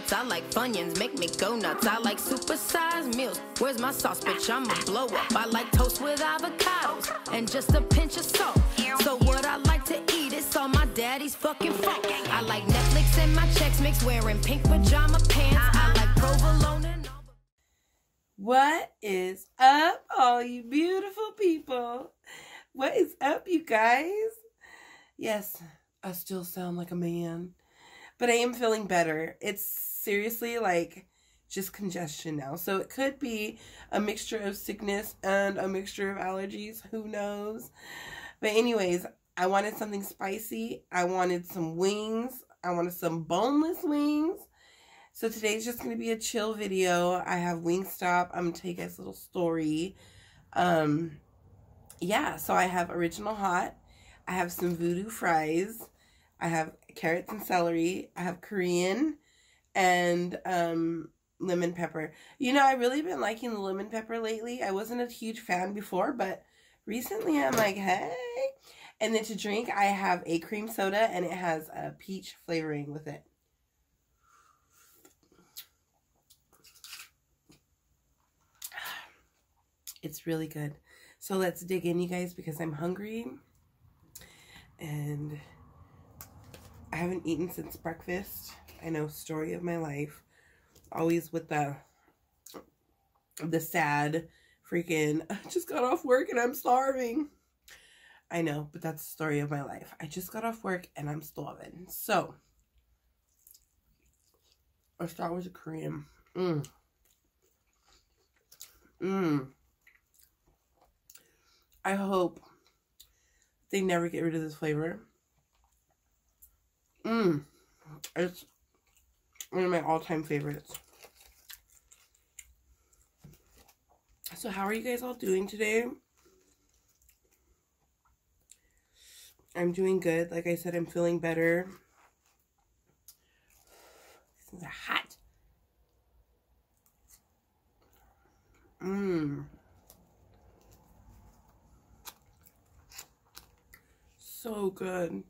donuts. I like Funyuns, make me go nuts. I like supersized meals. Where's my sauce, bitch? I'm a blow up. I like toast with avocados and just a pinch of salt. So what I like to eat, it's all my daddy's fucking fault. I like Netflix and my checks mix, wearing pink pajama pants. I like provolone and all. What is up, all you beautiful people? What is up, you guys? Yes, I still sound like a man, but I am feeling better. It's seriously like just congestion now. So it could be a mixture of sickness and a mixture of allergies. Who knows? But anyways, I wanted something spicy. I wanted some wings. I wanted some boneless wings. So today's just going to be a chill video. I have Wingstop. I'm going to tell you guys a little story. Yeah, so I have original hot. I have some voodoo fries. I have carrots and celery. I have Korean and lemon pepper. You know, I've really been liking the lemon pepper lately. I wasn't a huge fan before, but recently I'm like, hey. And then to drink, I have a cream soda, and it has a peach flavoring with it. It's really good. So let's dig in, you guys, because I'm hungry. And I haven't eaten since breakfast. I know, story of my life. Always with the sad freaking, I just got off work and I'm starving. I know, but that's the story of my life. I just got off work and I'm starving. So, I'll start with the Korean. I hope they never get rid of this flavor. It's one of my all-time favorites. So how are you guys all doing today? I'm doing good. Like I said, I'm feeling better. These things are hot. So good.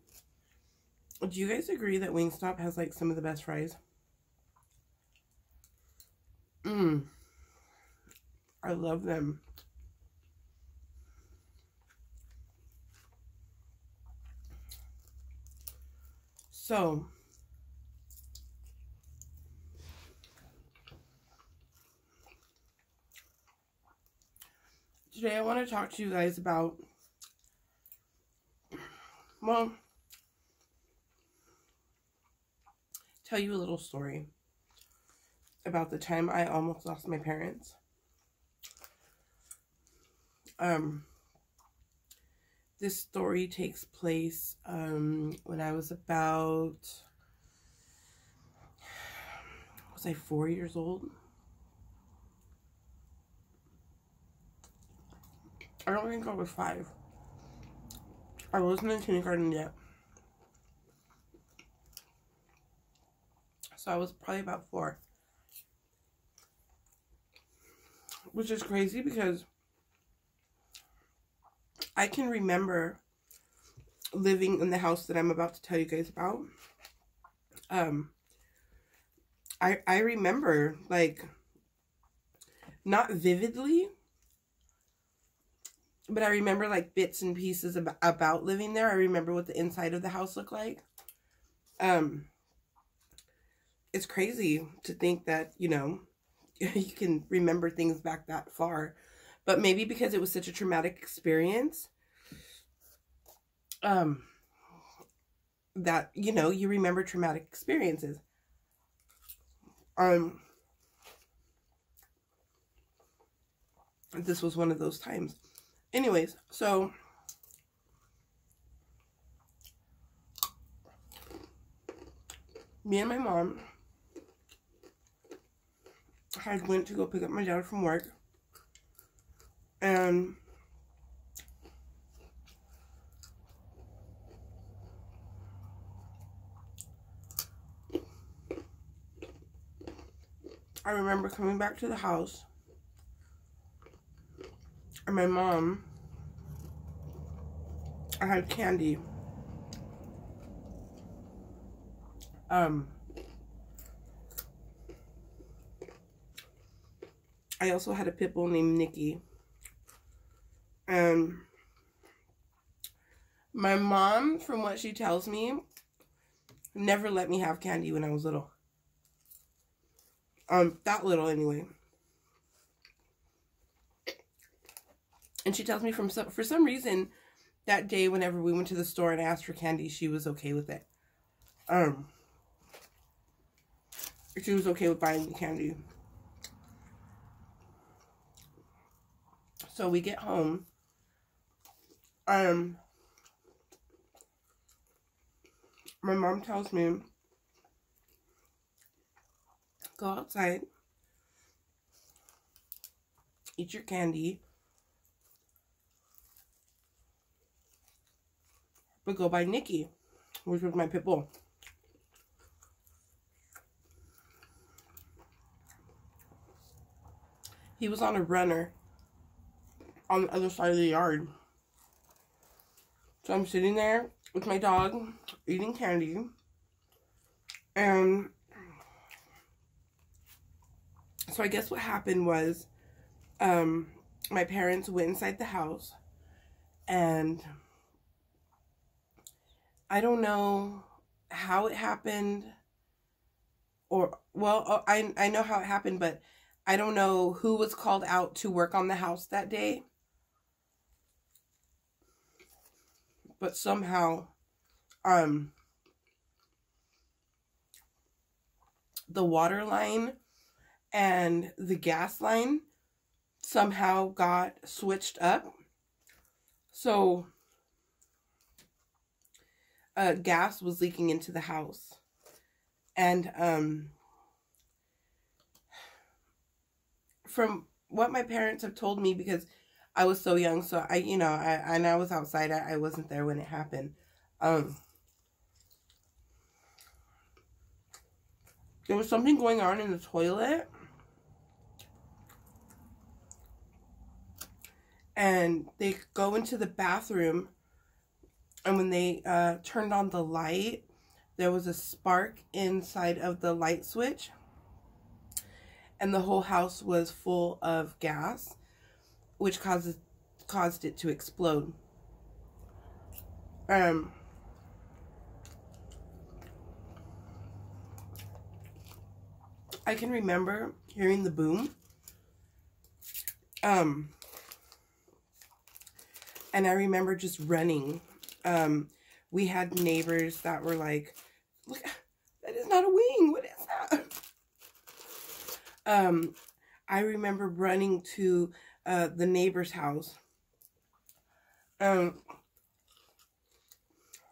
Do you guys agree that Wingstop has like some of the best fries? I love them. So today I want to talk to you guys about, well, tell you a little story about the time I almost lost my parents. This story takes place when I was about, was I 4 years old? I don't think I was 5. I wasn't in kindergarten yet. So I was probably about 4. Which is crazy because I can remember living in the house that I'm about to tell you guys about. I remember, like, not vividly, but I remember like bits and pieces about living there. I remember what the inside of the house looked like. It's crazy to think that, you know, you can remember things back that far. But maybe because it was such a traumatic experience, that, you know, you remember traumatic experiences. This was one of those times. Anyways, so me and my mom had went to go pick up my dad from work, and I remember coming back to the house, and my mom, I had candy. I also had a pit bull named Nikki. And my mom, from what she tells me, never let me have candy when I was little. That little anyway. And she tells me for some reason that day whenever we went to the store and asked for candy, she was okay with it. She was okay with buying me candy. So we get home. My mom tells me, go outside, eat your candy, but go buy Nikki, which was my pit bull. He was on a runner on the other side of the yard. So I'm sitting there with my dog, eating candy, and so I guess what happened was, my parents went inside the house, and I don't know how it happened, or, well, I know how it happened, but I don't know who was called out to work on the house that day. But somehow, the water line and the gas line somehow got switched up. So, gas was leaking into the house. And, from what my parents have told me, because I was so young, so I was outside. I wasn't there when it happened. There was something going on in the toilet, and they go into the bathroom, and when they turned on the light, there was a spark inside of the light switch, and the whole house was full of gas, which caused it to explode. I can remember hearing the boom. And I remember just running. We had neighbors that were like, look, that is not a wing. What is that? I remember running to the neighbor's house.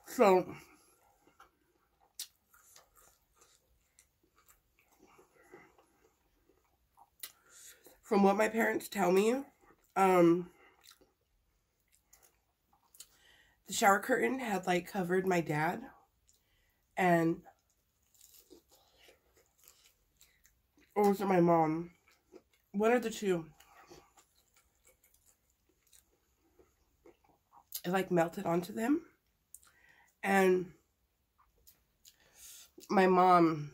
So from what my parents tell me, the shower curtain had like covered my dad, and or was it my mom? One of the two. It like melted onto them, and my mom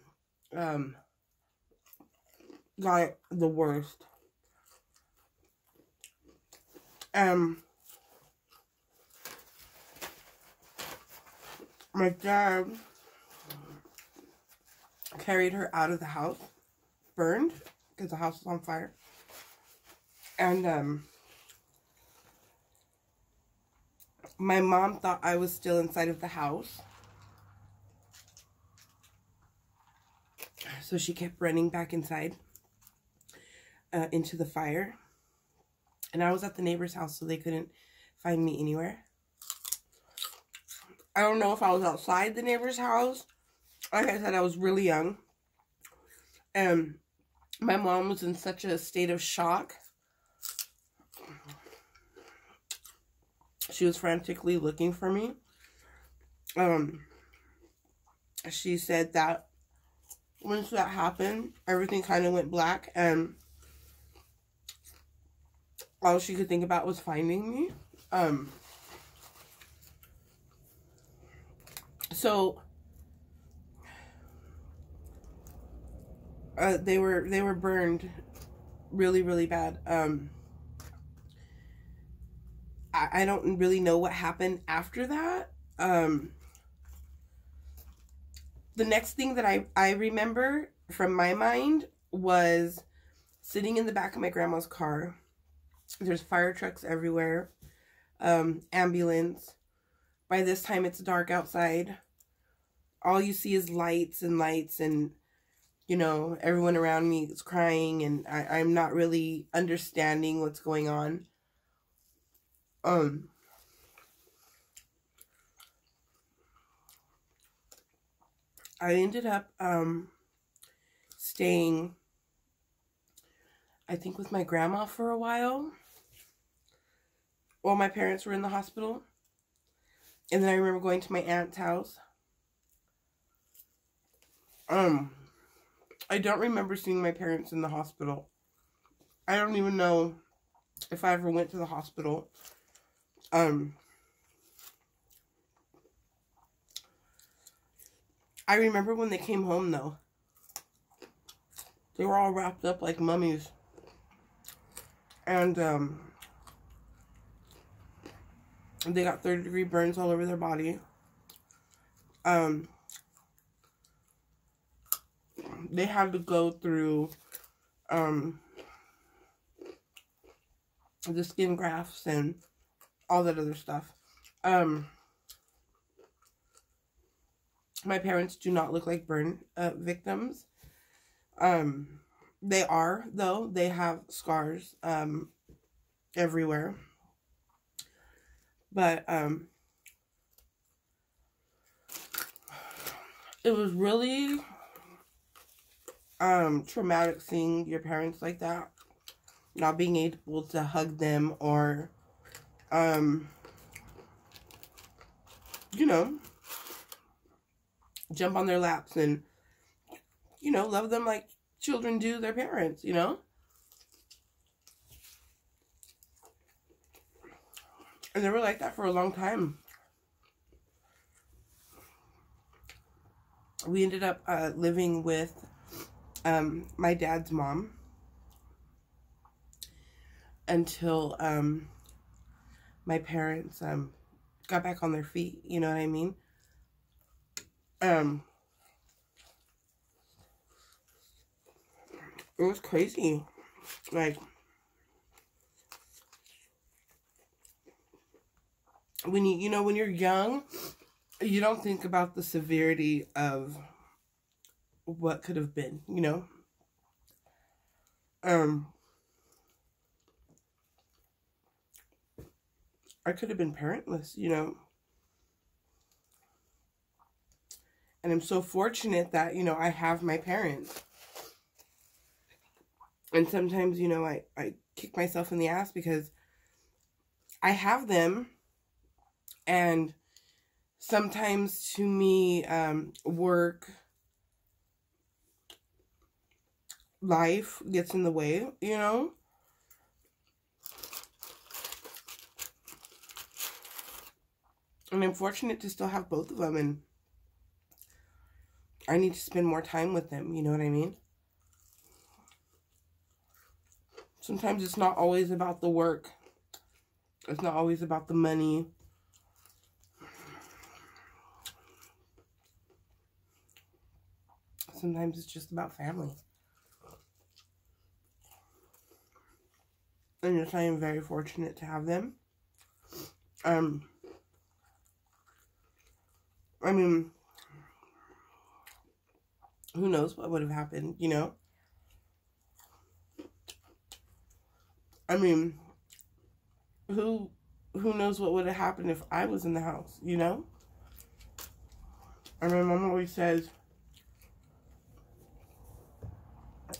got the worst. My dad carried her out of the house, burned, because the house was on fire. And my mom thought I was still inside of the house, so she kept running back inside into the fire. And I was at the neighbor's house, so they couldn't find me anywhere. I don't know if I was outside the neighbor's house. Like I said, I was really young. And my mom was in such a state of shock. She was frantically looking for me. She said that once that happened, everything kind of went black, and all she could think about was finding me. So they were burned really, really bad. I don't really know what happened after that. The next thing that I remember from my mind was sitting in the back of my grandma's car. There's fire trucks everywhere, ambulance. By this time, it's dark outside. All you see is lights and lights, and, you know, everyone around me is crying, and I'm not really understanding what's going on. I ended up staying, I think, with my grandma for a while while my parents were in the hospital. And then I remember going to my aunt's house. I don't remember seeing my parents in the hospital. I don't even know if I ever went to the hospital. I remember when they came home, though. They were all wrapped up like mummies. And, they got 30-degree burns all over their body. They had to go through, the skin grafts and all that other stuff. My parents do not look like burn victims. They are, though. They have scars everywhere. But it was really traumatic seeing your parents like that. Not being able to hug them or you know, jump on their laps and, you know, love them like children do their parents, you know? And they were like that for a long time. We ended up living with my dad's mom until my parents got back on their feet, you know what I mean? It was crazy. Like, when when you're young, you don't think about the severity of what could have been, you know? I could have been parentless, you know? And I'm so fortunate that, you know, I have my parents. And sometimes, you know, I kick myself in the ass because I have them. And sometimes to me, work, life gets in the way, you know? And I'm fortunate to still have both of them, and I need to spend more time with them, you know what I mean? Sometimes it's not always about the work. It's not always about the money. Sometimes it's just about family. And yes, I am very fortunate to have them. I mean, who knows what would have happened, you know? I mean, who knows what would have happened if I was in the house, you know? And my mom always says,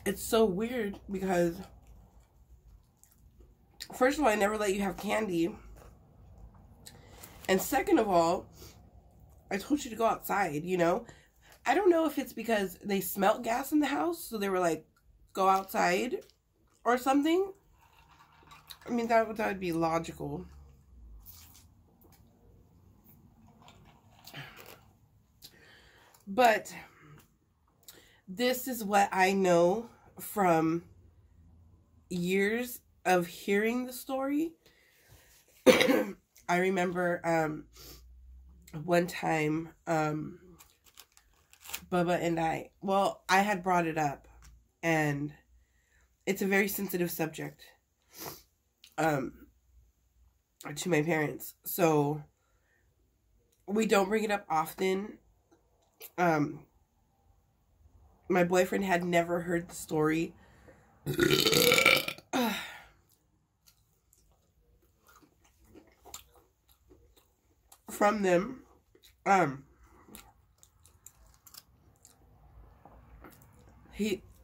it's so weird because, first of all, I never let you have candy. And second of all, I told you to go outside, you know? I don't know if it's because they smelt gas in the house, so they were like, go outside or something. I mean, that would be logical. But this is what I know from years of hearing the story, I remember one time Bubba and I had brought it up, and it's a very sensitive subject to my parents, so we don't bring it up often. My boyfriend had never heard the story from them.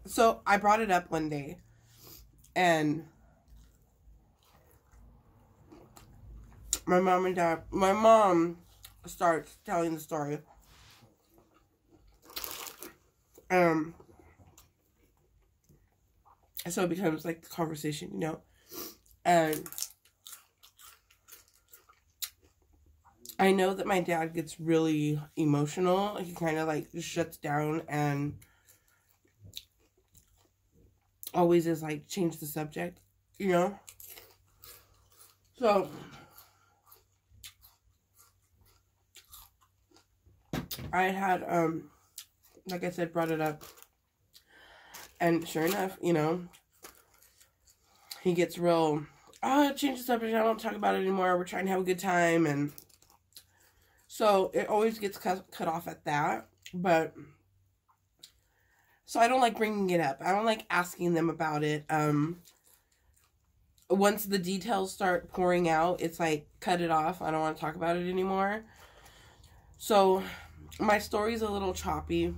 So I brought it up one day, and my mom starts telling the story. So it becomes like the conversation, you know. And I know that my dad gets really emotional. He kind of like just shuts down and always is like, change the subject, you know. So I had, like I said, brought it up. And sure enough, you know, he gets real, change the subject, I don't talk about it anymore, we're trying to have a good time. And so it always gets cut off at that. But so I don't like bringing it up. I don't like asking them about it. Once the details start pouring out, it's like, cut it off. I don't want to talk about it anymore. So my story's a little choppy.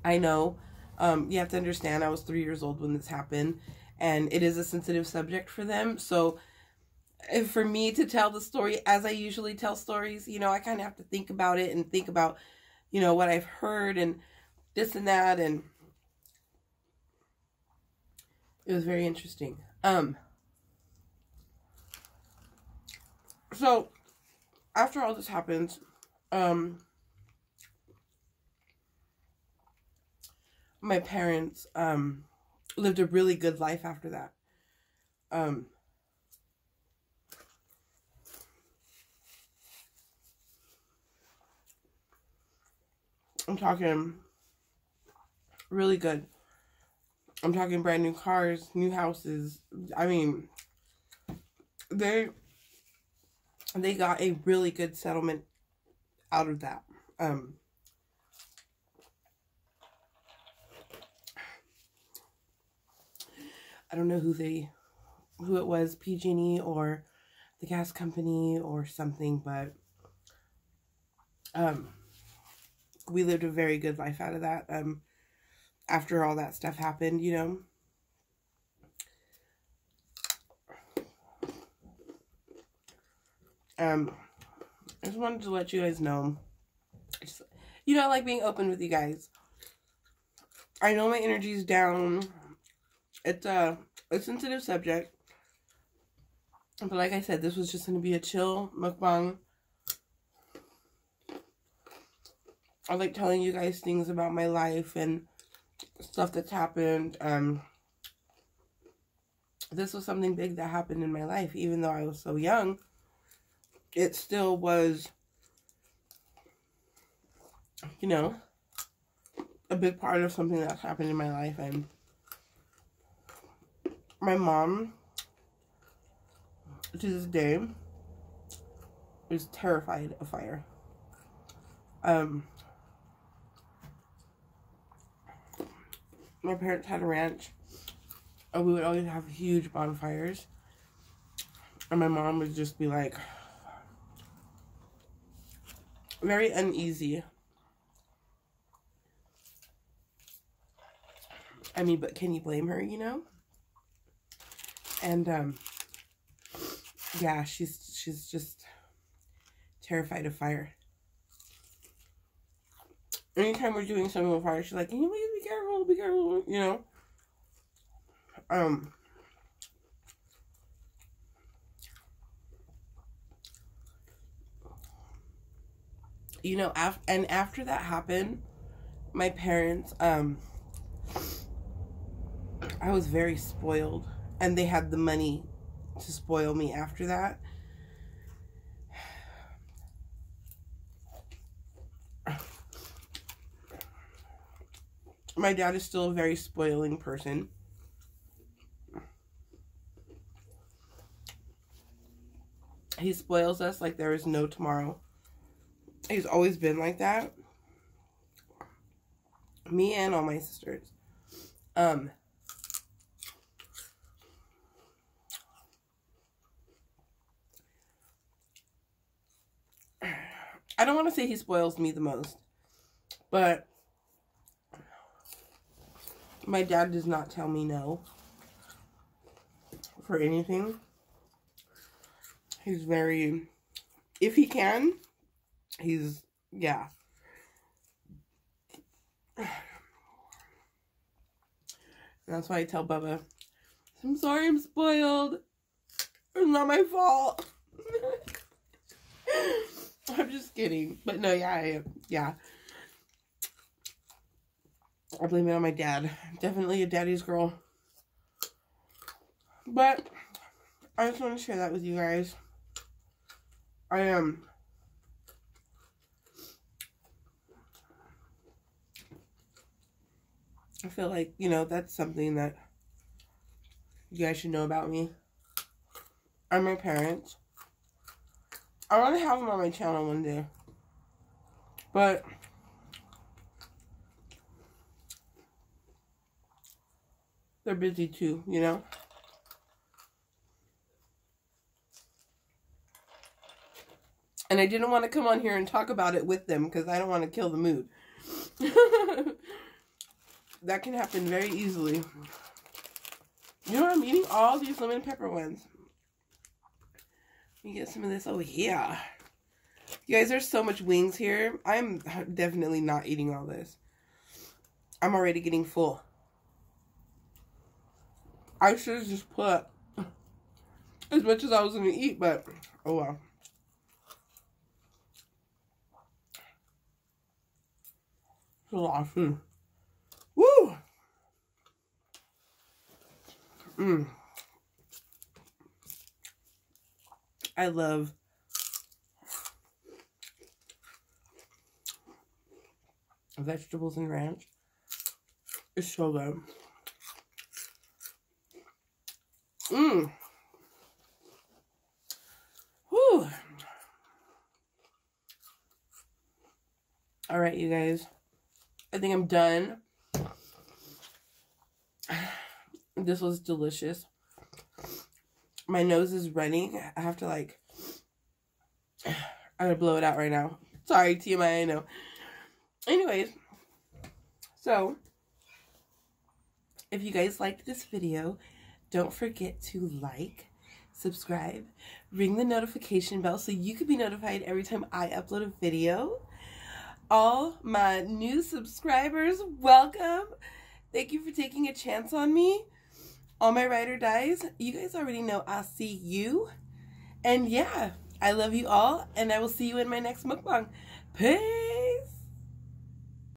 I know. You have to understand, I was 3 years old when this happened, and it is a sensitive subject for them. So for me to tell the story as I usually tell stories, you know, I kind of have to think about it and think about, you know, what I've heard and this and that, and it was very interesting. So after all this happens, my parents lived a really good life after that. I'm talking really good. I'm talking brand new cars, new houses. I mean, they got a really good settlement out of that. I don't know who it was, PG&E or the gas company or something, but we lived a very good life out of that. After all that stuff happened, you know. I just wanted to let you guys know. You know, I like being open with you guys. I know my energy's down. It's a sensitive subject. But like I said, this was just going to be a chill mukbang. I like telling you guys things about my life and stuff that's happened. This was something big that happened in my life. Even though I was so young, it still was, you know, a big part of something that's happened in my life. And my mom, to this day, is terrified of fire. My parents had a ranch, and we would always have huge bonfires. And my mom would just be like, very uneasy. I mean, but can you blame her, you know? And, yeah, she's just terrified of fire. Anytime we're doing something with fire, she's like, can you please be careful, you know? You know, after that happened, my parents, I was very spoiled. and they had the money to spoil me after that. My dad is still a very spoiling person. He spoils us like there is no tomorrow. He's always been like that. Me and all my sisters. I don't want to say he spoils me the most, but my dad does not tell me no for anything. He's very, if he can, he's, yeah. And that's why I tell Bubba, I'm sorry I'm spoiled. It's not my fault. I'm just kidding. But no, yeah, I am. Yeah. I blame it on my dad. Definitely a daddy's girl. But I just want to share that with you guys. I feel like, you know, that's something that you guys should know about me. And my parents. I want to have them on my channel one day. But they're busy too, you know? And I didn't want to come on here and talk about it with them because I don't want to kill the mood. That can happen very easily. You know what? I'm eating all these lemon pepper ones. Let me get some of this. Oh, yeah. You guys, there's so much wings here. I'm definitely not eating all this. I'm already getting full. I should have just put as much as I was going to eat, but oh well. It's a lot of food. Woo! I love vegetables and ranch. It's so good. Whew. Alright, you guys. I think I'm done. This was delicious. My nose is running. I have to like, I'm gonna blow it out right now. Sorry, TMI, I know. Anyways, so if you guys liked this video, don't forget to like, subscribe, ring the notification bell so you can be notified every time I upload a video. All my new subscribers, welcome. Thank you for taking a chance on me. All my ride or dies, you guys already know I'll see you. And yeah, I love you all, and I will see you in my next mukbang. Peace!